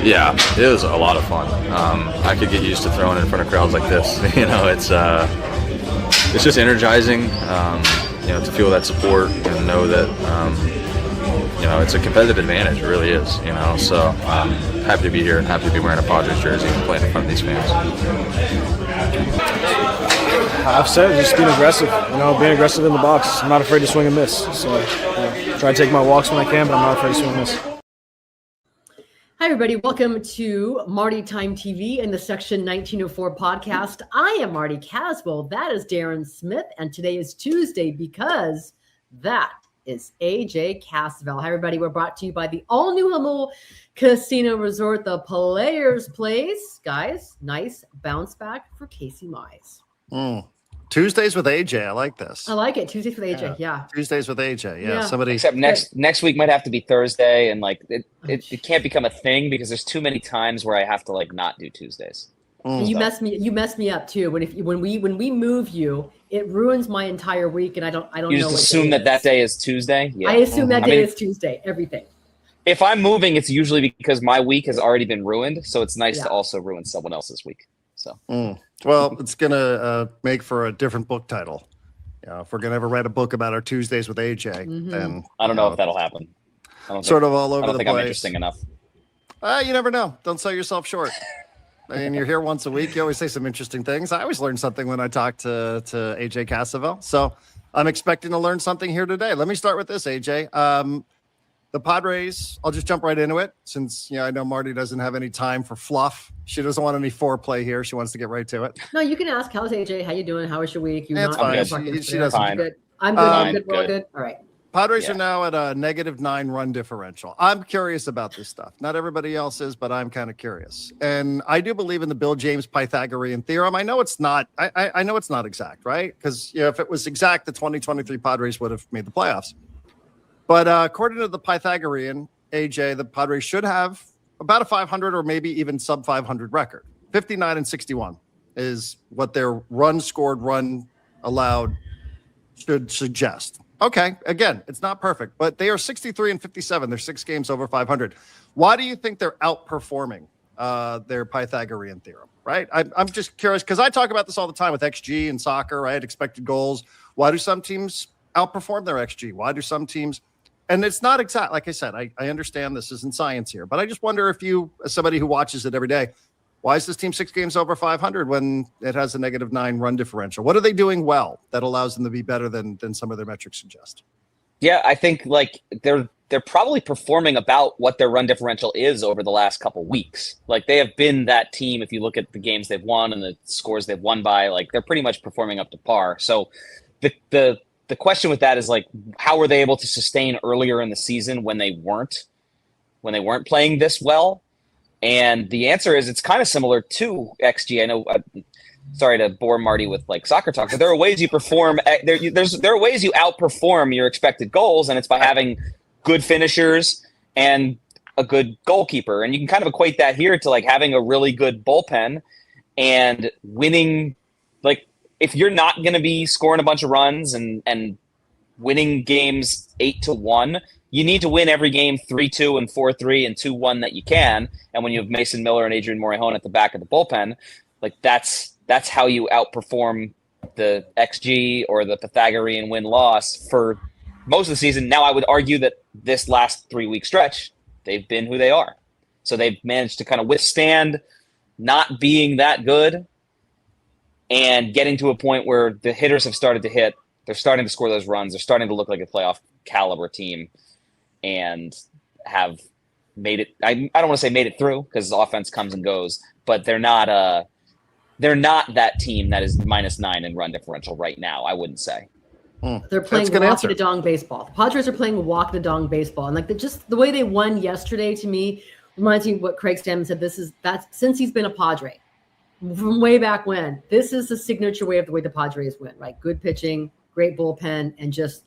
Yeah, it was a lot of fun. I could get used to throwing in front of crowds like this. It's just energizing. To feel that support and know that it's a competitive advantage. It really is. So I'm happy to be here and happy to be wearing a Padres jersey and playing in front of these fans. I've said just being aggressive. Being aggressive in the box. I'm not afraid to swing and miss. So try to take my walks when I can, but I'm not afraid to swing and miss. Hi, everybody. Welcome to Marty Time TV and the Section 1904 podcast. I am Marty Caswell. That is Darren Smith. And today is Tuesday because that is AJ Cassavell. Hi, everybody. We're brought to you by the all-new Hummel Casino Resort, the Players Place. Guys, nice bounce back for Casey Mize. Tuesdays with AJ. I like this. I like it. Tuesdays with AJ. Yeah. Tuesdays with AJ. Yeah. Somebody. Except next week might have to be Thursday, and it can't become a thing because there's too many times where I have to not do Tuesdays. You mess me up too. When we move you, it ruins my entire week, and I don't know. You just assume that day is Tuesday. Yeah. I assume that day is Tuesday. Everything. If I'm moving, it's usually because my week has already been ruined, so it's nice to also ruin someone else's week. So. Well, it's going to make for a different book title. If we're going to ever write a book about our Tuesdays with AJ, then I don't know if that'll happen. All over the place. I don't think I'm interesting enough. You never know. Don't sell yourself short. You're here once a week. You always say some interesting things. I always learn something when I talk to AJ Cassavell. So I'm expecting to learn something here today. Let me start with this, AJ. The Padres, I'll just jump right into it since I know Marty doesn't have any time for fluff. She doesn't want any foreplay here. She wants to get right to it. No, you can ask, how's AJ? How you doing? How was your week? It's fine. She doesn't. I'm good. I'm good. We're all good. All right. Padres are now at a -9 run differential. I'm curious about this stuff. Not everybody else is, but I'm kind of curious. And I do believe in the Bill James Pythagorean theorem. I know it's not. I know it's not exact, right? Because if it was exact, the 2023 Padres would have made the playoffs. But according to the Pythagorean, AJ, the Padres should have about a 500 or maybe even sub 500 record. 59-61 is what their run scored, run allowed should suggest. Okay, again, it's not perfect, but they are 63-57. They're 6 games over 500. Why do you think they're outperforming their Pythagorean theorem, right? I'm just curious because I talk about this all the time with XG in soccer, right? Expected goals. Why do some teams outperform their XG? Why do some teams... And it's not exact. Like I said, I understand this isn't science here, but I just wonder if you, as somebody who watches it every day, why is this team 6 games over 500 when it has a -9 run differential? What are they doing well that allows them to be better than some of their metrics suggest? Yeah, I think they're probably performing about what their run differential is over the last couple weeks. They have been that team. If you look at the games they've won and the scores they've won by, they're pretty much performing up to par. So the question with that is how were they able to sustain earlier in the season when they weren't playing this well? And the answer is it's kind of similar to XG. I know, sorry to bore Marty with soccer talk, but there are ways you perform. There are ways you outperform your expected goals, and it's by having good finishers and a good goalkeeper. And you can kind of equate that here to having a really good bullpen and winning. If you're not going to be scoring a bunch of runs and winning games 8-1, you need to win every game 3-2 and 4-3 and 2-1 that you can. And when you have Mason Miller and Adrian Morejon at the back of the bullpen, that's how you outperform the XG or the Pythagorean win-loss for most of the season. Now, I would argue that this last 3-week stretch, they've been who they are. So they've managed to kind of withstand not being that good and getting to a point where the hitters have started to hit. They're starting to score those runs. They're starting to look like a playoff caliber team and have made it. I don't want to say made it through because offense comes and goes, but they're not that team that is -9 in run differential right now. I wouldn't say. They're playing walk-the-dong baseball. The Padres are playing walk-the-dong baseball. And just the way they won yesterday to me reminds me of what Craig Stammen said. That's since he's been a Padre. From way back when, this is the signature way of the way the Padres win, right? Good pitching, great bullpen, and just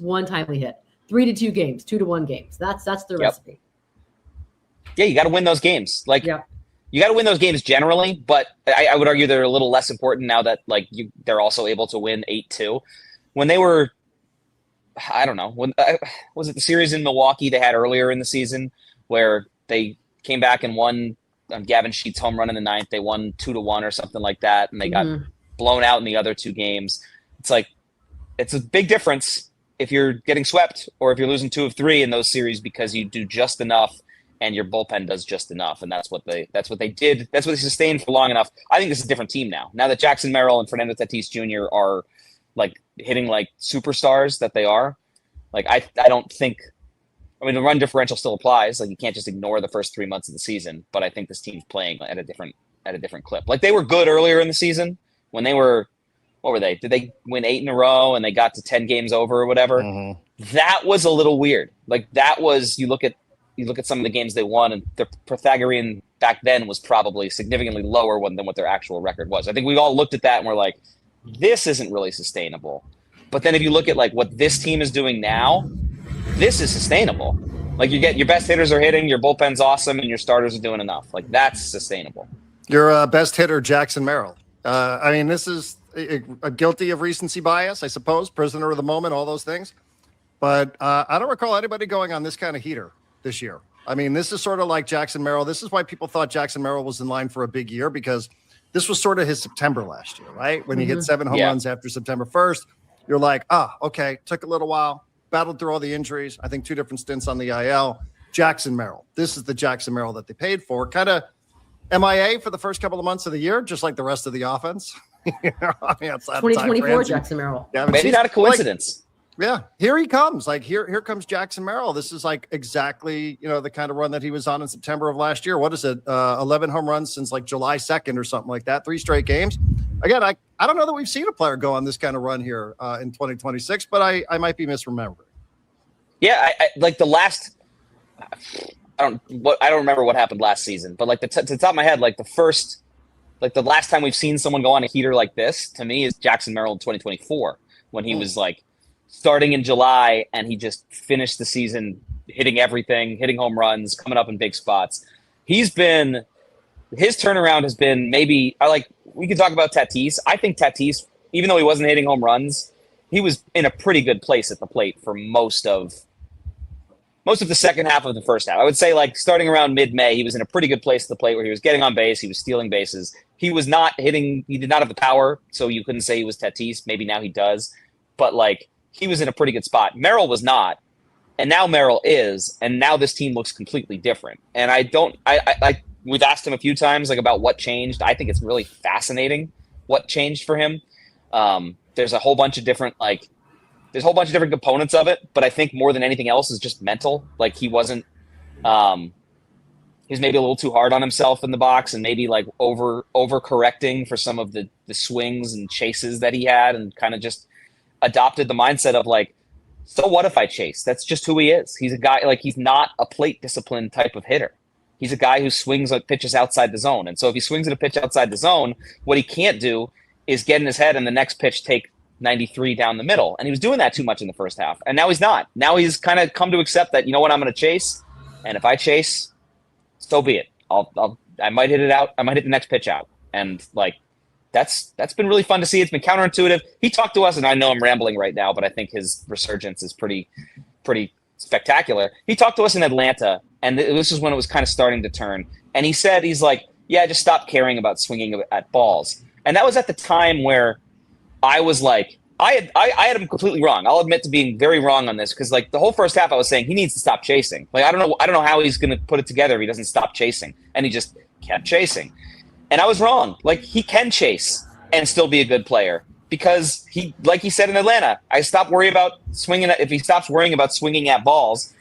one timely hit. 3-2 games, 2-1 games. That's the recipe. Yeah, you got to win those games. You got to win those games generally, but I would argue they're a little less important now that they're also able to win 8-2. When they were, I don't know, when was it the series in Milwaukee they had earlier in the season where they came back and won on Gavin Sheets' home run in the 9th. They won 2-1 or something like that, and they got blown out in the other 2 games. It's like, it's a big difference if you're getting swept or if you're losing 2 of 3 in those series because you do just enough and your bullpen does just enough. And that's what they did. That's what they sustained for long enough. I think this is a different team now. Now that Jackson Merrill and Fernando Tatis Jr. are like hitting like superstars that they are, like I don't think, I mean, the run differential still applies. Like you can't just ignore the first 3 months of the season, but I think this team's playing at a different clip. Like they were good earlier in the season when they were, what were they? Did they win 8 in a row and they got to 10 games over or whatever? That was a little weird. Like that was, you look at some of the games they won, and the Pythagorean back then was probably significantly lower than what their actual record was. I think we all looked at that and we're like, this isn't really sustainable. But then if you look at like what this team is doing now, this is sustainable. Like you get your best hitters are hitting, your bullpen's awesome, and your starters are doing enough. Like that's sustainable. Your best hitter, Jackson Merrill. I mean, this is a guilty of recency bias, I suppose, prisoner of the moment, all those things. But I don't recall anybody going on this kind of heater this year. I mean, this is sort of like Jackson Merrill. This is why people thought Jackson Merrill was in line for a big year, because this was sort of his September last year, right? When he hit 7 home runs after September 1st, you're like, okay, took a little while, battled through all the injuries. I think 2 different stints on the IL. Jackson Merrill. This is the Jackson Merrill that they paid for. Kind of MIA for the first couple of months of the year, just like the rest of the offense. You know, I mean, 2024 Jackson Merrill. Yeah, maybe not a coincidence. Yeah, here he comes. Like here comes Jackson Merrill. This is like exactly, you know, the kind of run that he was on in September of last year. What is it? 11 home runs since like July 2nd or something like that. 3 straight games. Again, I don't know that we've seen a player go on this kind of run here in 2026, but I might be misremembering. Yeah, I like the last. I don't remember what happened last season, but like to the top of my head, like the last time we've seen someone go on a heater like this to me is Jackson Merrill in 2024 when he was like starting in July and he just finished the season hitting everything, hitting home runs, coming up in big spots. His turnaround has been we could talk about Tatis. I think Tatis, even though he wasn't hitting home runs, he was in a pretty good place at the plate for most of the second half of the first half. I would say like starting around mid-May, he was in a pretty good place at the plate where he was getting on base, he was stealing bases. He did not have the power, so you couldn't say he was Tatis. Maybe now he does. But like he was in a pretty good spot. Merrill was not, and now Merrill is, and now this team looks completely different. And we've asked him a few times like about what changed. I think it's really fascinating what changed for him. There's a whole bunch of different components of it, but I think more than anything else is just mental. Like he wasn't, he's maybe a little too hard on himself in the box and maybe like over correcting for some of the swings and chases that he had, and kind of just adopted the mindset of like, so what if I chase? That's just who he is. He's a guy, like he's not a plate discipline type of hitter. He's a guy who swings at pitches outside the zone. And so if he swings at a pitch outside the zone, what he can't do is get in his head and the next pitch take 93 down the middle. And he was doing that too much in the first half. And now he's not. Now he's kind of come to accept that, you know what, I'm going to chase. And if I chase, so be it. I might hit it out. I might hit the next pitch out. And like, that's been really fun to see. It's been counterintuitive. He talked to us, and I know I'm rambling right now, but I think his resurgence is pretty spectacular. He talked to us in Atlanta, and this is when it was kind of starting to turn. And he said, he's like, yeah, just stop caring about swinging at balls. And that was at the time where I was like, I had him completely wrong. I'll admit to being very wrong on this, because like the whole first half I was saying he needs to stop chasing. Like I don't know how he's going to put it together if he doesn't stop chasing. And he just kept chasing. And I was wrong. Like he can chase and still be a good player, because he, like he said in Atlanta, if he stops worrying about swinging at balls,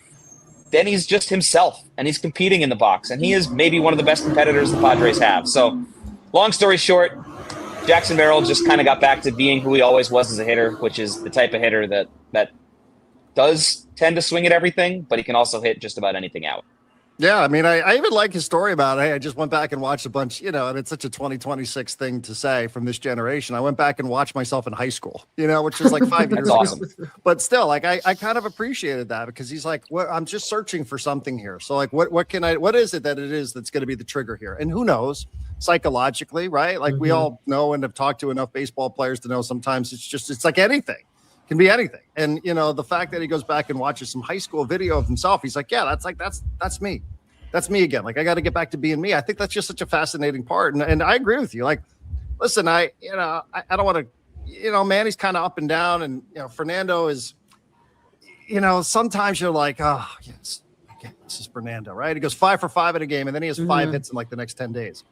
then he's just himself and he's competing in the box. And he is maybe one of the best competitors the Padres have. So long story short, Jackson Merrill just kind of got back to being who he always was as a hitter, which is the type of hitter that does tend to swing at everything, but he can also hit just about anything out. Yeah, I mean, I even like his story about it. I just went back and watched a bunch, you know, and it's such a 2026 thing to say from this generation. I went back and watched myself in high school, you know, which is like 5 years ago. Awesome. But still, like, I kind of appreciated that, because he's like, well, I'm just searching for something here. So like, what is it that's going to be the trigger here? And who knows psychologically, right? Like we all know and have talked to enough baseball players to know sometimes it's like anything. It can be anything. And, you know, the fact that he goes back and watches some high school video of himself, he's like, yeah, that's me. That's me again. Like, I got to get back to being me. I think that's just such a fascinating part. And I agree with you. Like, listen, I don't want to, Manny's kind of up and down, and, Fernando is, sometimes you're like, oh, yes, okay, this is Fernando, right? He goes 5 for 5 in a game, and then he has 5 hits in like the next 10 days.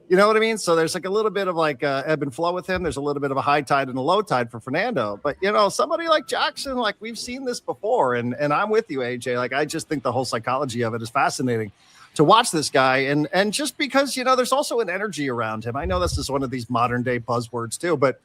You know what I mean? So there's like a little bit of like ebb and flow with him. There's a little bit of a high tide and a low tide for Fernando. But, somebody like Jackson, like we've seen this before. And I'm with you, AJ. Like, I just think the whole psychology of it is fascinating to watch this guy. And just because, there's also an energy around him. I know this is one of these modern day buzzwords too, but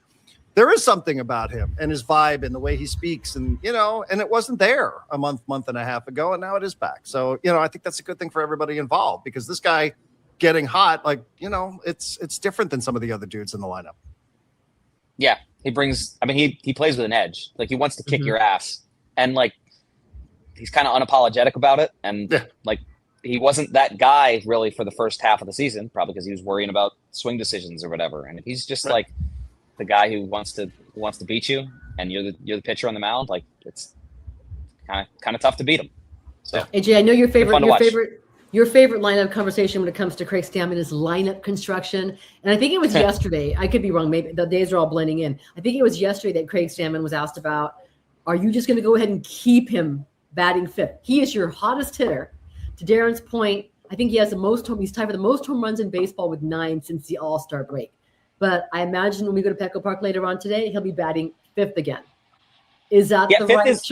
there is something about him and his vibe and the way he speaks. And, and it wasn't there a month and a half ago. And now it is back. So, I think that's a good thing for everybody involved, because this guy getting hot, like, it's different than some of the other dudes in the lineup. Yeah, he brings, he plays with an edge. Like, he wants to kick your ass, and like, he's kind of unapologetic about it. And like, he wasn't that guy really for the first half of the season, probably because he was worrying about swing decisions or whatever. And if he's just like the guy who wants to beat you, and you're the pitcher on the mound, like, it's kind of tough to beat him. So AJ, I know your favorite lineup conversation when it comes to Craig Stammen is lineup construction. And I think it was yesterday, I could be wrong, maybe the days are all blending in. I think it was yesterday that Craig Stammen was asked about, are you just going to go ahead and keep him batting fifth? He is your hottest hitter. To Darren's point, I think he has he's tied for the most home runs in baseball with 9 since the All-Star break. But I imagine when we go to Petco Park later on today, he'll be batting fifth again. Is that the right? Is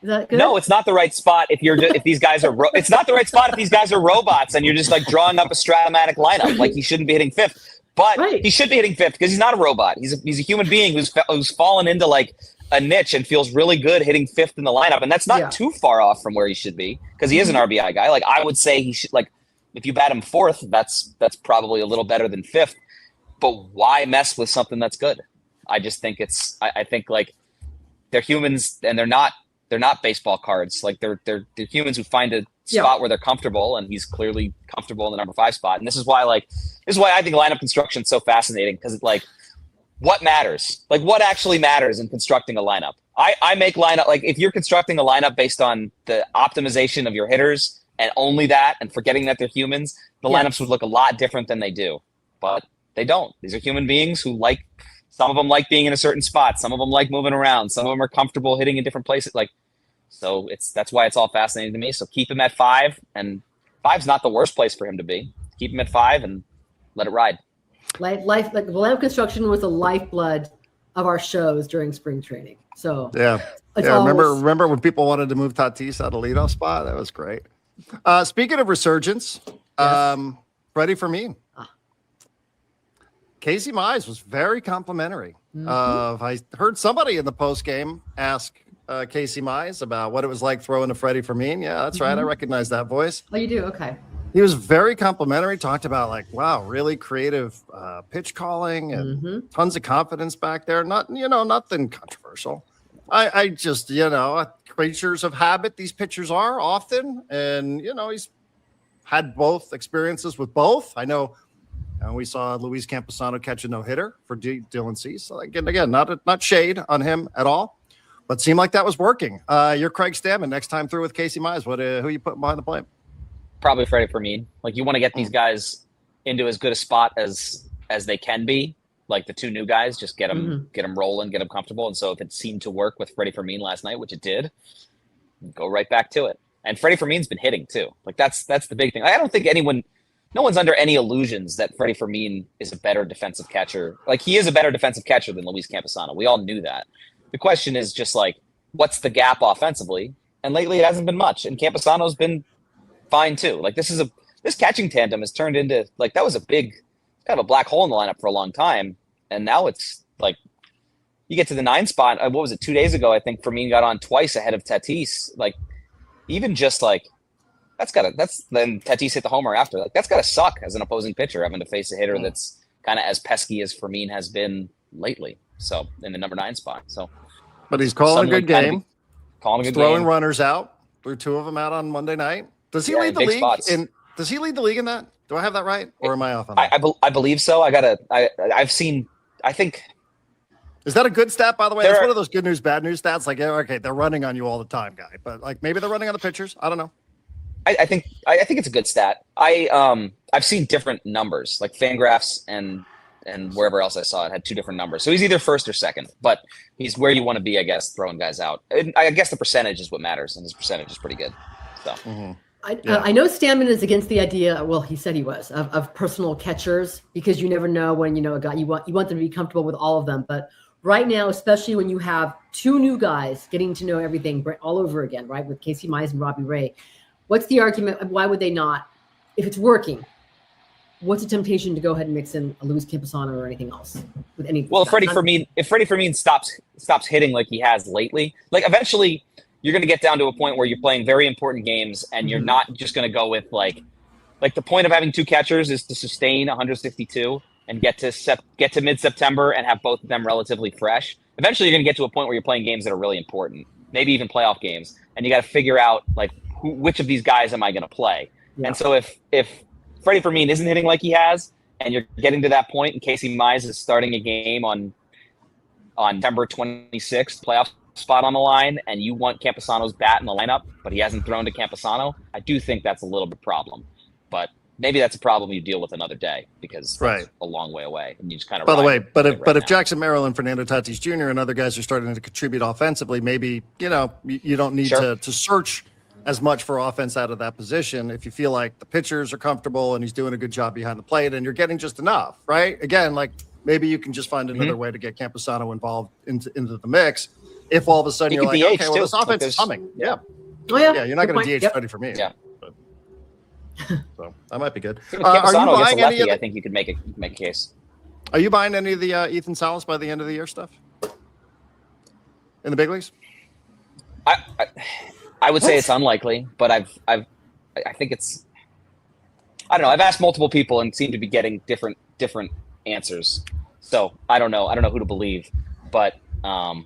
that good? No, it's not the right spot if these guys are it's not the right spot if these guys are robots and you're just like drawing up a Stratomatic lineup. Like, he shouldn't be hitting fifth, but he should be hitting fifth because he's not a robot. He's a human being who's fallen into like a niche and feels really good hitting fifth in the lineup, and that's not too far off from where he should be, because he is an RBI guy. Like, I would say he should, like, if you bat him fourth, that's probably a little better than fifth. But why mess with something that's good? I just think I think like, they're humans, and they're not baseball cards. Like, they're humans who find a spot where they're comfortable, and he's clearly comfortable in the number 5 spot. And this is why I think lineup construction is so fascinating, because it's like, what matters? Like, what actually matters in constructing a lineup? I make lineup, like, if you're constructing a lineup based on the optimization of your hitters and only that, and forgetting that they're humans, the lineups would look a lot different than they do. But they don't. These are human beings who like, some of them like being in a certain spot. Some of them like moving around. Some of them are comfortable hitting in different places. Like, so that's why it's all fascinating to me. So keep him at 5, and 5's not the worst place for him to be. Keep him at 5 and let it ride. Like the lineup construction was the lifeblood of our shows during spring training. So remember when people wanted to move Tatis out of leadoff spot? That was great. Speaking of resurgence, Freddy Fermin. Casey Mize was very complimentary. I heard somebody in the post game ask Casey Mize about what it was like throwing to Freddy Fermin. Yeah, that's right. I recognize that voice. Oh, you do? Okay. He was very complimentary, talked about like, wow, really creative pitch calling and tons of confidence back there. Nothing controversial. I just, creatures of habit, these pitchers are often. And, he's had both experiences with both. I know we saw Luis Camposano catch a no-hitter for Dylan Cease. So again, not shade on him at all, but seemed like that was working. You're Craig Stammen next time through with Casey Mize. Who you putting behind the plate? Probably Freddy Fermin. Like, you want to get these guys into as good a spot as they can be. Like, the 2 new guys, just get them rolling, get them comfortable. And so if it seemed to work with Freddy Fermin last night, which it did, go right back to it. And Freddy Fermin's been hitting too. Like, that's the big thing. I don't think no one's under any illusions that Freddy Fermin is a better defensive catcher. Like, he is a better defensive catcher than Luis Camposano. We all knew that. The question is just like, what's the gap offensively? And lately it hasn't been much. And Camposano's been fine too. Like, this catching tandem has turned into, like, that was a big kind of a black hole in the lineup for a long time. And now it's like, you get to the 9 spot. What was it? 2 days ago, I think Fermin got on twice ahead of Tatis. Like, even just like, then Tatis hit the homer after. Like, that's gotta suck as an opposing pitcher, having to face a hitter that's kind of as pesky as Fermin has been lately. So in the number 9 spot. So, but he's calling a good game. Throwing runners out. Threw 2 of them out on Monday night. Does he lead the league? Does he lead the league in that? Do I have that right, or am I off on that? I believe so. I've seen. I think. Is that a good stat, by the way? That's one of those good news, bad news stats. Like, okay, they're running on you all the time, guy. But like, maybe they're running on the pitchers. I don't know. I think it's a good stat. I've seen different numbers, like Fangraphs and wherever else I saw it had 2 different numbers. So he's either first or second, but he's where you want to be, I guess, throwing guys out. And I guess the percentage is what matters, and his percentage is pretty good. So I know Stammen is against the idea. Well, he said he was of personal catchers, because you never know when a guy you want them to be comfortable with all of them. But right now, especially when you have 2 new guys getting to know everything all over again, right, with Casey Mize and Robbie Ray, what's the argument? Why would they not, if it's working? What's the temptation to go ahead and mix in a Luis Campusano or anything else with any? Well, if Freddy Fermin stops hitting like he has lately, like eventually you're going to get down to a point where you're playing very important games, and you're not just going to go with like the point of having 2 catchers is to sustain 162 and get to mid-September and have both of them relatively fresh. Eventually, you're going to get to a point where you're playing games that are really important, maybe even playoff games, and you got to figure out like which of these guys am I going to play. Yeah. And so if Freddy Fermin isn't hitting like he has, and you're getting to that point, and Casey Mize is starting a game on September 26th, playoff spot on the line, and you want Campusano's bat in the lineup, but he hasn't thrown to Campusano, I do think that's a little bit problem. But maybe that's a problem you deal with another day, because that's a long way away, and you just kind of. By the way, if Jackson Merrill and Fernando Tatis Jr. and other guys are starting to contribute offensively, maybe you don't need to search as much for offense out of that position if you feel like the pitchers are comfortable and he's doing a good job behind the plate and you're getting just enough, right? Again, like maybe you can just find another way to get Campusano involved into the mix. If all of a sudden you're like, okay, well, this offense is humming. Yeah. Oh, yeah. Yeah, you're not going to DH Freddy Fermin. Yeah. So that might be good. Are you buying any of I think you could make a case. Are you buying any of the Ethan Salas by the end of the year stuff in the big leagues? I would say it's unlikely, but I think it's. I don't know. I've asked multiple people and seem to be getting different answers. So I don't know. I don't know who to believe, but I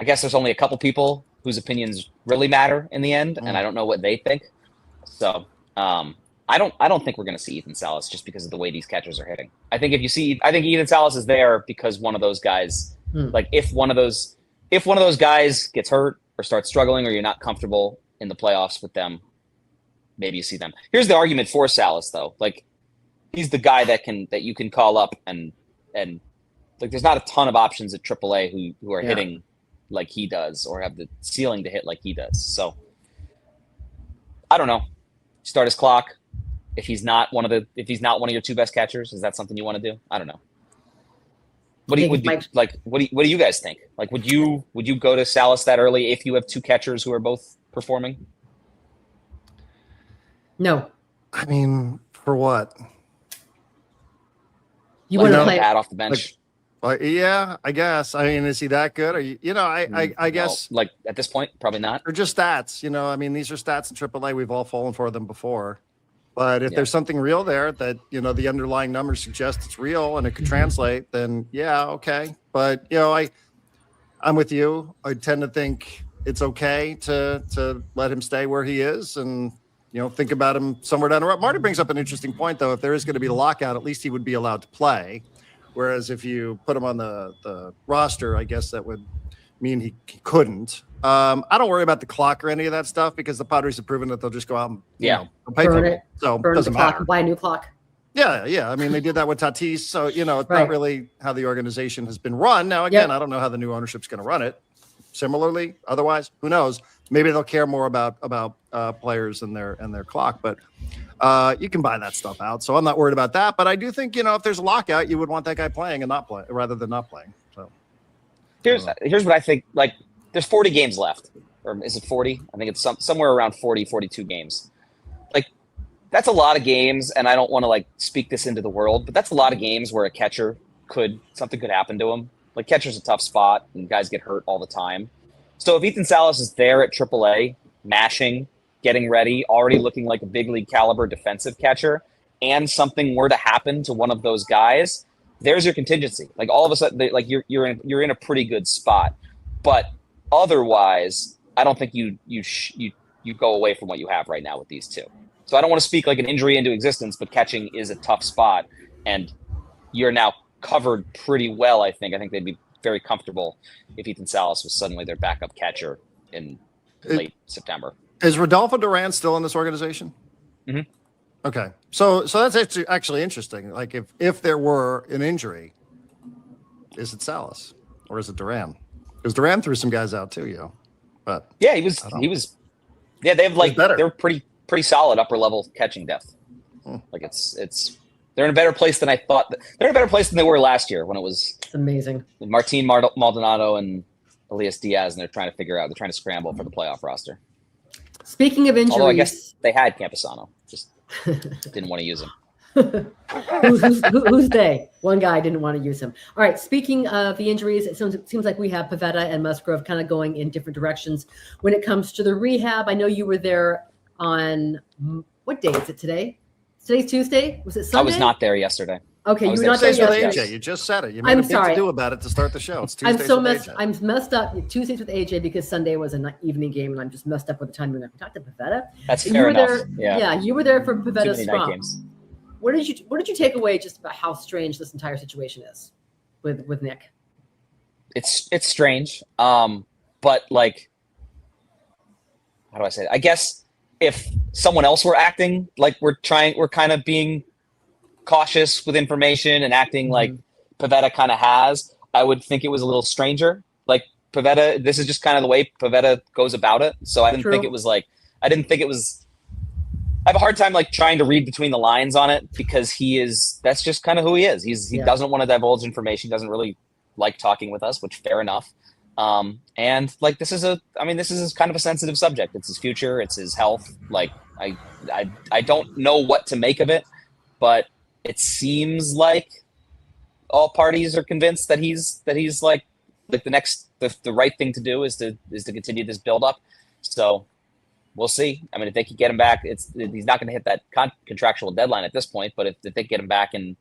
guess there's only a couple people whose opinions really matter in the end, and I don't know what they think. So I don't think we're going to see Ethan Salas just because of the way these catchers are hitting. I think Ethan Salas is there because one of those guys, like if one of those guys gets hurt or starts struggling, or you're not comfortable in the playoffs with them, maybe you see them. Here's the argument for Salas, though. Like, he's the guy that you can call up and like there's not a ton of options at AAA who are hitting like he does or have the ceiling to hit like he does. So I don't know. Start his clock. If he's not one of your 2 best catchers, is that something you want to do? I don't know. What do you guys think? Like, would you go to Salas that early if you have 2 catchers who are both performing? No. I mean, for what? You want to play bat off the bench? Yeah, I guess. I mean, is he that good? Are I guess. Like at this point, probably not. Or just stats. I mean, these are stats in AAA. We've all fallen for them before. But if there's something real there that, the underlying numbers suggest it's real and it could translate, then yeah, okay. But, I'm with you. I tend to think it's okay to let him stay where he is and, think about him somewhere down the road. Marty brings up an interesting point, though. If there is going to be a lockout, at least he would be allowed to play. Whereas if you put him on the roster, I guess that would mean he couldn't. I don't worry about the clock or any of that stuff because the Padres have proven that they'll just go out and pay burn people. it. So burn it doesn't the clock, matter. buy a new clock. Yeah. I mean, they did that with Tatis. So, it's not really how the organization has been run. Now, again, I don't know how the new ownership's going to run it. Similarly, otherwise, who knows? Maybe they'll care more about players and their clock. But you can buy that stuff out. So I'm not worried about that. But I do think, if there's a lockout, you would want that guy playing and not play rather than not playing. So here's what I think. Like, there's 40 games left. Or is it 40? I think it's somewhere around 40, 42 games. Like, that's a lot of games, and I don't want to, speak this into the world, but that's a lot of games where a catcher something could happen to him. Like, catcher's a tough spot, and guys get hurt all the time. So if Ethan Salas is there at AAA, mashing, getting ready, already looking like a big league caliber defensive catcher, and something were to happen to one of those guys, there's your contingency. Like, all of a sudden, you're in a pretty good spot. But otherwise, I don't think you go away from what you have right now with these 2. So I don't want to speak like an injury into existence, but catching is a tough spot, and you're now covered pretty well. I think they'd be very comfortable if Ethan Salas was suddenly their backup catcher in late September. Is Rodolfo Duran still in this organization? Mhm. Okay, so that's actually interesting. Like, if there were an injury, is it Salas or is it Duran? Because Duran threw some guys out too, But Yeah, he was. Yeah, they have better. they're pretty solid upper level catching depth. Like it's they're in a better place than I thought. They're in a better place than they were last year when it was It's amazing. Martin Maldonado and Elias Diaz, and they're trying to scramble for the playoff roster. Speaking of injuries, Although I guess they had Campusano, just didn't want to use him. who's they? One guy didn't want to use him. All right. Speaking of the injuries, it seems like we have Pivetta and Musgrove kind of going in different directions when it comes to the rehab. I know you were there on what day is it today? Today's Tuesday. Was it Sunday? I was not there yesterday. Okay, you were there not there Tuesdays yesterday. AJ, you just said it. You made a big to do about it to start the show. It's Tuesdays I'm messed up. Tuesdays with AJ because Sunday was an evening game, and I'm just messed up with the time. We talked to Pivetta. That's You fair were enough. there. Yeah. You were there for Too Pivetta's many night scrum. games. What did you take away just about how strange this entire situation is with Nick? It's strange. But like, how do I say it? I guess if someone else were acting like we're kind of being cautious with information and acting like Pivetta kind of has, I would think it was a little stranger. Like Pivetta, this is just kind of the way Pivetta goes about it. So I didn't think it was I have a hard time like trying to read between the lines on it because that's just kind of who he is. He doesn't want to divulge information. He doesn't really like talking with us, which fair enough. And like, this is kind of a sensitive subject. It's his future. It's his health. Like I don't know what to make of it, but it seems like all parties are convinced that he's like the right thing to do is to continue this build up. So we'll see. I mean, if they can get him back, he's not going to hit that contractual deadline at this point, but if they get him back in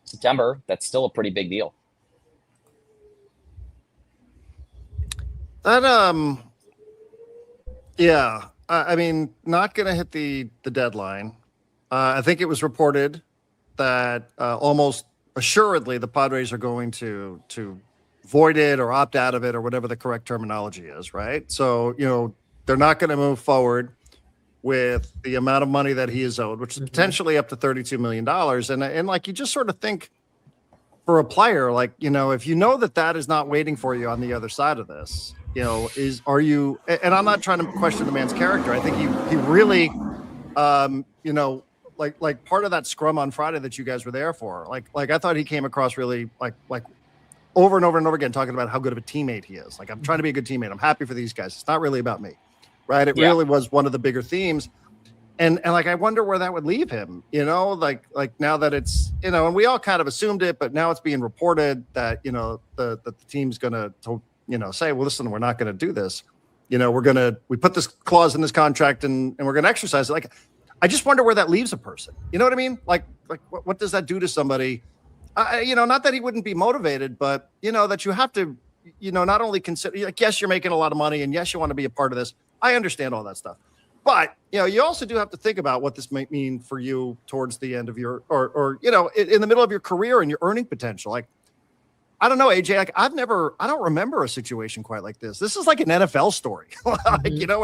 September, that's still a pretty big deal. That yeah. I mean, not going to hit the deadline. I think it was reported that almost assuredly the Padres are going to void it or opt out of it or whatever the correct terminology is, right? So, they're not going to move forward with the amount of money that he is owed, which is potentially up to $32 million. And like, you just sort of think for a player, like, if you know that is not waiting for you on the other side of this, are you, and I'm not trying to question the man's character. I think he really, like part of that scrum on Friday that you guys were there for, like I thought he came across really like over and over and over again, talking about how good of a teammate he is. Like, I'm trying to be a good teammate. I'm happy for these guys. It's not really about me. Right. It really was one of the bigger themes. And like, I wonder where that would leave him, like now that it's, and we all kind of assumed it, but now it's being reported that, the team's going to, say, well, listen, we're not going to do this. We put this clause in this contract and we're going to exercise it. Like, I just wonder where that leaves a person. You know what I mean? Like what does that do to somebody? Not that he wouldn't be motivated, but, that you have to, not only consider, like, yes, you're making a lot of money and yes, you want to be a part of this. I understand all that stuff. But, you also do have to think about what this might mean for you towards the end of your, or in the middle of your career and your earning potential. Like, I don't know, AJ, like I don't remember a situation quite like this. This is like an NFL story, where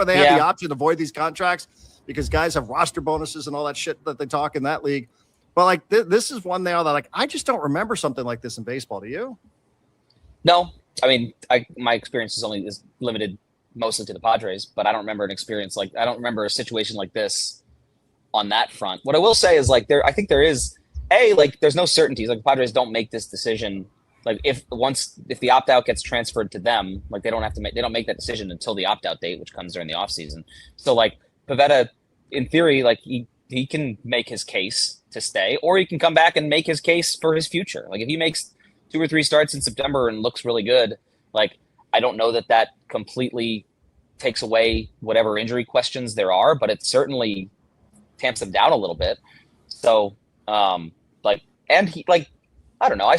they have the option to void these contracts because guys have roster bonuses and all that shit that they talk in that league. But like, this is one now that like, I just don't remember something like this in baseball. Do you? No, I mean, my experience is limited mostly to the Padres, but I don't remember I don't remember a situation like this on that front. What I will say is like I think there is there's no certainties. Like, the Padres don't make this decision. Like, if the opt out gets transferred to them, like they don't make that decision until the opt out date, which comes during the off season. So like Pivetta, in theory, like he can make his case to stay, or he can come back and make his case for his future. Like, if he makes 2 or 3 starts in September and looks really good, like, I don't know that completely takes away whatever injury questions there are, but it certainly tamps them down a little bit. So, and he, like, I don't know.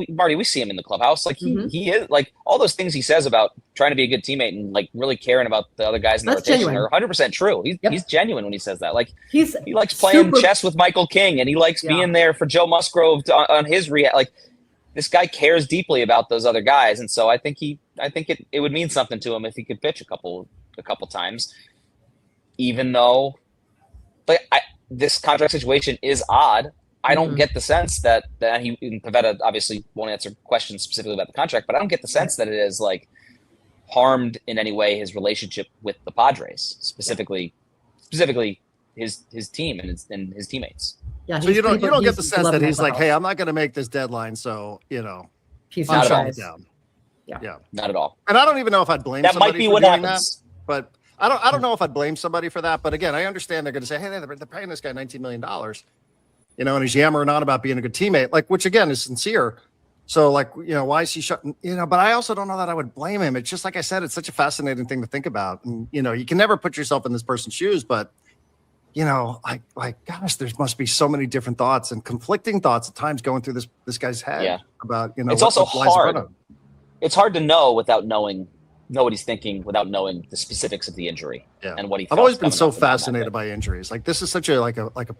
Marty, we see him in the clubhouse. Like, he is, like, all those things he says about trying to be a good teammate and like really caring about the other guys in the rotation are 100% true. He's genuine when he says that. Like, he likes playing chess with Michael King, and he likes being there for Joe Musgrove on his like. This guy cares deeply about those other guys, and so I think it would mean something to him if he could pitch a couple times. even though this contract situation is odd, I don't get the sense that he, Pivetta obviously won't answer questions specifically about the contract, but I don't get the sense that it is like harmed in any way his relationship with the Padres, specifically his team and his teammates. Yeah. So you don't get the sense that he's like, hey, I'm not going to make this deadline, so he's not shutting it down. Yeah. Not at all. And I don't even know if I'd blame That somebody might be for what doing happens. that, but I don't know if I'd blame somebody for that. But again, I understand they're going to say, hey, they're paying this guy $19 million, and he's yammering on about being a good teammate, which again is sincere. So why is he shutting, but I also don't know that I would blame him. It's just, like I said, it's such a fascinating thing to think about. And, you can never put yourself in this person's shoes, but gosh, there must be so many different thoughts and conflicting thoughts at times going through this guy's head about, it's also hard. It's hard to know without know what he's thinking, without knowing the specifics of the injury and what he felt. I've always been so fascinated by injuries. Like, this is such a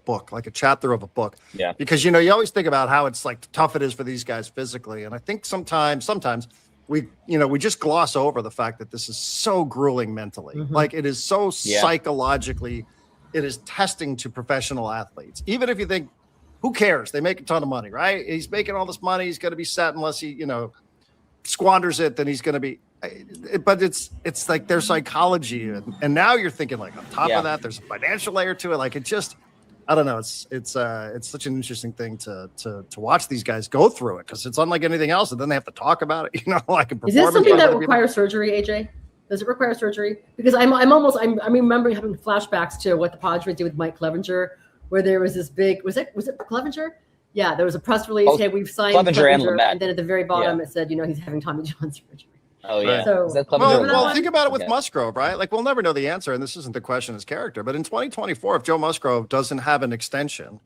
book, like a chapter of a book. Yeah. Because, you always think about how it's tough it is for these guys physically. And I think sometimes we just gloss over the fact that this is so grueling mentally. Like, it is so psychologically, it is testing to professional athletes. Even if you think, who cares? They make a ton of money, right? He's making all this money. He's going to be set unless he, squanders it, then he's going to be, but it's like their psychology. And now you're thinking on top of that, there's a financial layer to it. It just, I don't know. It's such an interesting thing to watch these guys go through it, because it's unlike anything else. And then they have to talk about it, Is this something that requires surgery, AJ? Does it require surgery? Because I'm remembering having flashbacks to what the Padres did with Mike Clevenger, where there was this big, was it Clevenger? Yeah, there was a press release. Hey, we've signed Clevenger and then at the very bottom it said, he's having Tommy John surgery. Oh yeah. Right. So, is that Clevenger? Well, think about it with Musgrove, right? We'll never know the answer, and this isn't the question as character. But in 2024, if Joe Musgrove doesn't have an extension,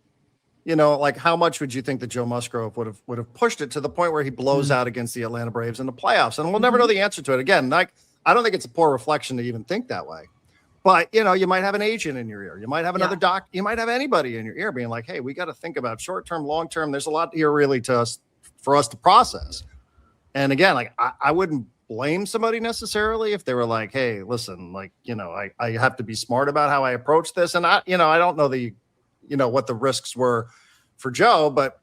how much would you think that Joe Musgrove would have pushed it to the point where he blows out against the Atlanta Braves in the playoffs? And we'll never know the answer to it. Again, I don't think it's a poor reflection to even think that way. But, you might have an agent in your ear. You might have another doc. You might have anybody in your ear being like, hey, we got to think about short-term, long-term. There's a lot here really for us to process. And again, I wouldn't blame somebody necessarily if they were like, hey, listen, I have to be smart about how I approach this. And I don't know what the risks were for Joe, but,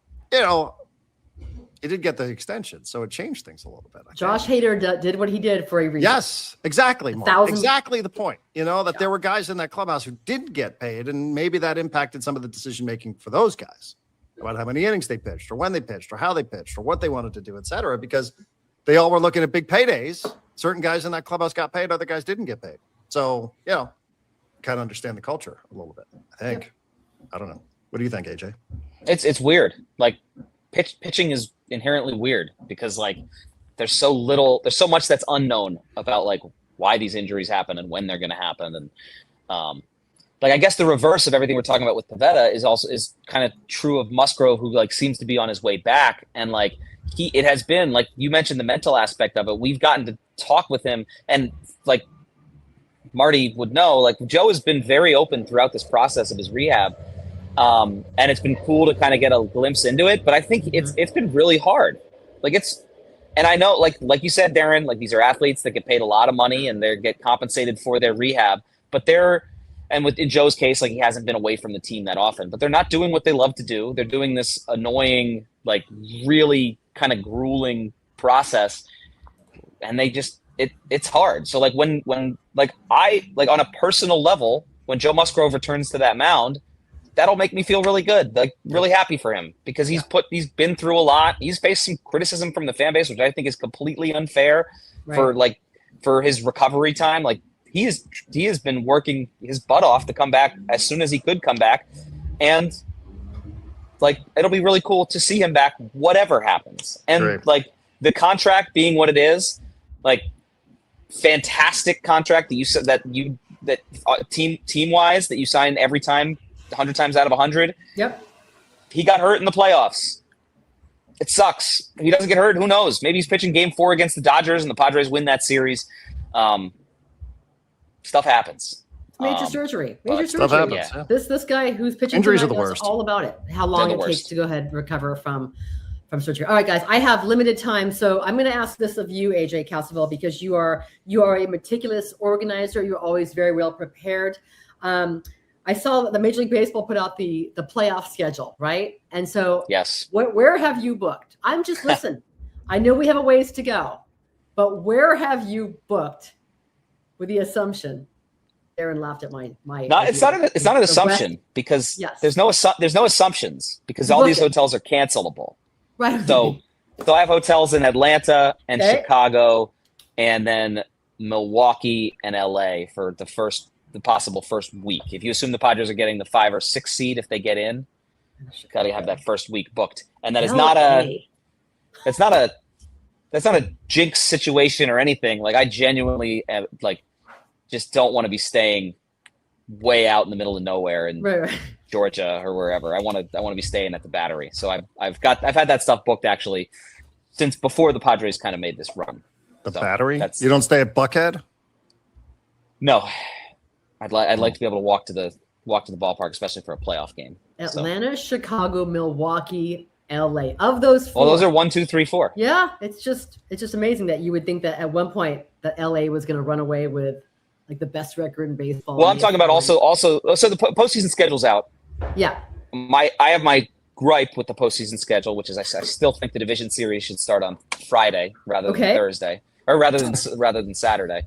he did get the extension, so it changed things a little bit. Josh Hader did what he did for a reason. Yes, exactly. Exactly the point. That there were guys in that clubhouse who didn't get paid, and maybe that impacted some of the decision making for those guys about how many innings they pitched, or when they pitched, or how they pitched, or what they wanted to do, et cetera, because they all were looking at big paydays. Certain guys in that clubhouse got paid, other guys didn't get paid. So, kind of understand the culture a little bit, I think. I don't know. What do you think, AJ? It's weird. Pitching is inherently weird because there's so much that's unknown about why these injuries happen and when they're going to happen. And I guess the reverse of everything we're talking about with Pivetta is kind of true of Musgrove, who seems to be on his way back. And it has been, you mentioned the mental aspect of it. We've gotten to talk with him, and Marty would know, Joe has been very open throughout this process of his rehab. And it's been cool to kind of get a glimpse into it, but I think it's been really hard. And I know, like you said, Darren, these are athletes that get paid a lot of money and they get compensated for their rehab, but in Joe's case, he hasn't been away from the team that often, but they're not doing what they love to do. They're doing this annoying, really kind of grueling process, and it's hard. So when on a personal level, when Joe Musgrove returns to that mound, that'll make me feel really good, really happy for him, because he's been through a lot. He's faced some criticism from the fan base, which I think is completely unfair for his recovery time. He has been working his butt off to come back as soon as he could come back. And it'll be really cool to see him back, whatever happens. And the contract being what it is, fantastic contract that you said that team wise that you sign every time, 100 times out of 100. Yep. He got hurt in the playoffs. It sucks. If he doesn't get hurt, who knows? Maybe he's pitching game 4 against the Dodgers and the Padres win that series. Stuff happens. Major surgery. Stuff happens. Yeah. This guy who's pitching injuries tonight are the knows worst. all about it. How long it takes to go ahead and recover from surgery. All right, guys, I have limited time, so I'm going to ask this of you, AJ Cassavell, because you are a meticulous organizer. You're always very well prepared. I saw that the Major League Baseball put out the playoff schedule, right? And so, Yes. Where have you booked? I'm just listen. I know we have a ways to go, but where have you booked? With the assumption, Darren laughed at my. No, it's not an assumption because there's no assumptions because all these hotels are cancelable. Right. So I have hotels in Atlanta and Chicago, and then Milwaukee and LA for the possible first week. If you assume the Padres are getting the 5 or 6 seed, if they get in, you got to have that first week booked, and that is not that's not a jinx situation or anything. Like I genuinely just don't want to be staying way out in the middle of nowhere in Georgia or wherever. I want to be staying at the Battery. So I've had that stuff booked actually since before the Padres kind of made this run. The Battery? You don't stay at Buckhead? No. I'd like to be able to walk to the ballpark, especially for a playoff game. Atlanta, Chicago, Milwaukee, LA. Of those 4. Well, those are 1, 2, 3, 4. Yeah, it's just amazing that you would think that at one point that LA was going to run away with like the best record in baseball. Well, I'm talking about also so the postseason schedule's out. Yeah. I have my gripe with the postseason schedule, which is I still think the division series should start on Friday rather than Thursday, or rather than Saturday.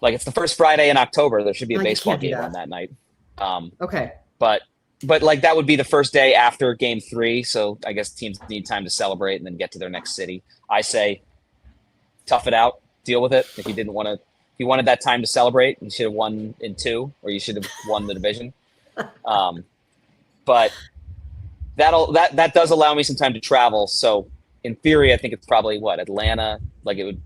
Like it's the first Friday in October. There should be a baseball game on that night. But like that would be the first day after Game 3. So I guess teams need time to celebrate and then get to their next city. I say, tough it out, deal with it. If you wanted that time to celebrate, you should have won in 2, or you should have won the division. But that does allow me some time to travel. So in theory, I think it's probably Atlanta. Like it would.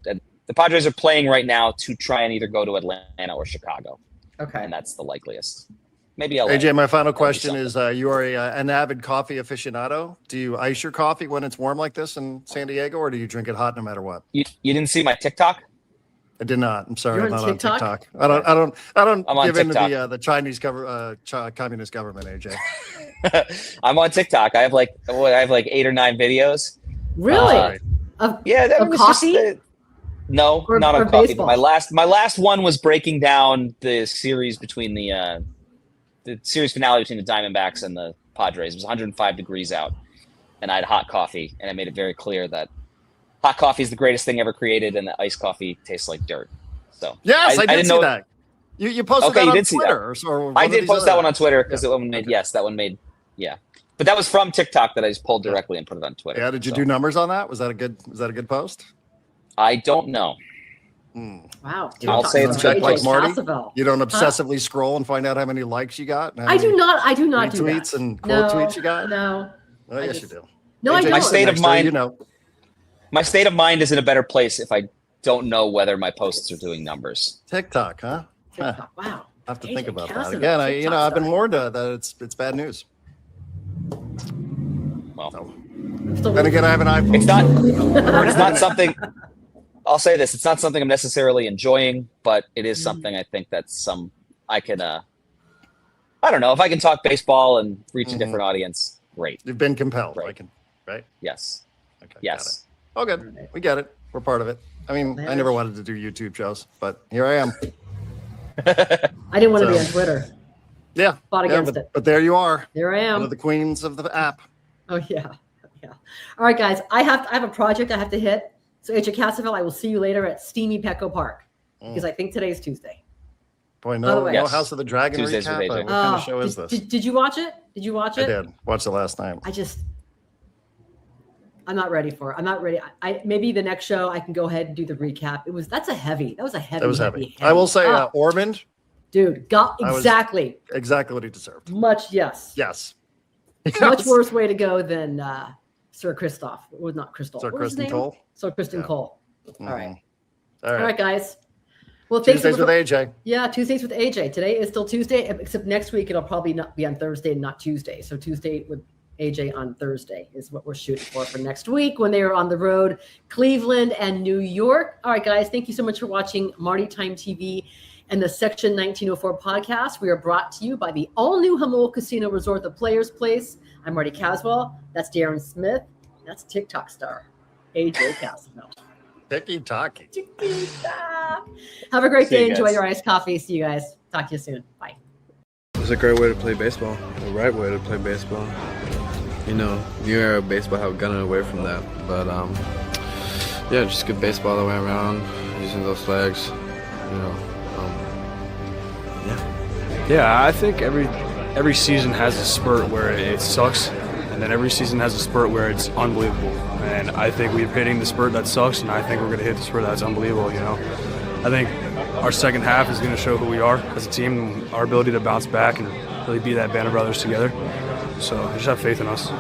The Padres are playing right now to try and either go to Atlanta or Chicago. Okay, and that's the likeliest. Maybe LA. AJ, my final question is: you are an avid coffee aficionado. Do you ice your coffee when it's warm like this in San Diego, or do you drink it hot no matter what? You didn't see my TikTok? I did not. I'm sorry, You're I'm not on TikTok? on TikTok. I don't give in to the Chinese communist government, AJ. I'm on TikTok. I have like 8 or 9 videos. Really? That was coffee? No, or, not on coffee. But baseball? my last one was breaking down the series between the series finale between the Diamondbacks and the Padres. It was 105 degrees out, and I had hot coffee, and I made it very clear that hot coffee is the greatest thing ever created, and that iced coffee tastes like dirt. So yes, I did see that. You posted that on Twitter. Or I did post that one on Twitter because that one made But that was from TikTok that I just pulled directly and put it on Twitter. Yeah, did you do numbers on that? Was that a good post? I don't know. Wow. I'll say it's check like Marty. Cassavell. You don't obsessively scroll and find out how many likes you got. I do not do tweets that. And quote tweets you got. No. Oh, yes, you do. No, I don't. My state of mind. My state of mind is in a better place if I don't know whether my posts are doing numbers. TikTok, huh? TikTok. Wow. I have to think about Cassavell, that again. I've been warned that it's bad news. Well, then again, I have an iPhone. It's not something. I'll say this: it's not something I'm necessarily enjoying, but it is something I think that's I can. I don't know if I can talk baseball and reach a different audience. Great. You've been compelled. Right? Yes. Okay. Yes. Oh, good. Right. We get it. We're part of it. I mean, I never wanted to do YouTube shows, but here I am. I didn't want to be on Twitter. Yeah. Fought against it. But there you are. There I am. One of the queens of the app. Oh yeah. All right, guys. I have a project I have to hit. So AJ Cassavell, I will see you later at Steamy Petco Park because I think today is Tuesday. Boy, no House of the Dragon Tuesdays recap. with AJ. What kind of show is this? Did you watch it? Did you watch it? I did. Watched it last night. I'm not ready for it. I'm not ready. Maybe the next show I can go ahead and do the recap. That was heavy. That was heavy. I will say Ormond. Dude, got exactly what he deserved. Yes. Much worse way to go than Sir Christoph. Well, not Crystal. Sir Kristen Cole. Sir Kristen Cole. Mm-hmm. All right, guys. Well, Tuesdays with AJ. Yeah, Tuesdays with AJ. Today is still Tuesday, except next week it'll probably not be on Thursday and not Tuesday. So Tuesday with AJ on Thursday is what we're shooting for next week when they are on the road, Cleveland and New York. All right, guys, thank you so much for watching Marty Time TV and the Section 1904 podcast. We are brought to you by the all-new Hamul Casino Resort, the Players Place. I'm Marty Caswell. That's Darren Smith. That's TikTok star AJ Cassavell. Tiki-talkie. Have a great day. Enjoy guys. your iced coffee. See you guys. Talk to you soon. Bye. It's a great way to play baseball, the right way to play baseball. You know, new era of baseball have gotten away from that, but yeah, just good baseball all the way around, using those flags, you know. Yeah, I think every season has a spurt where it sucks, and then every season has a spurt where it's unbelievable. And I think we're hitting the spurt that sucks, and I think we're going to hit the spurt that's unbelievable, you know. I think our second half is going to show who we are as a team, our ability to bounce back and really be that band of brothers together. So just have faith in us.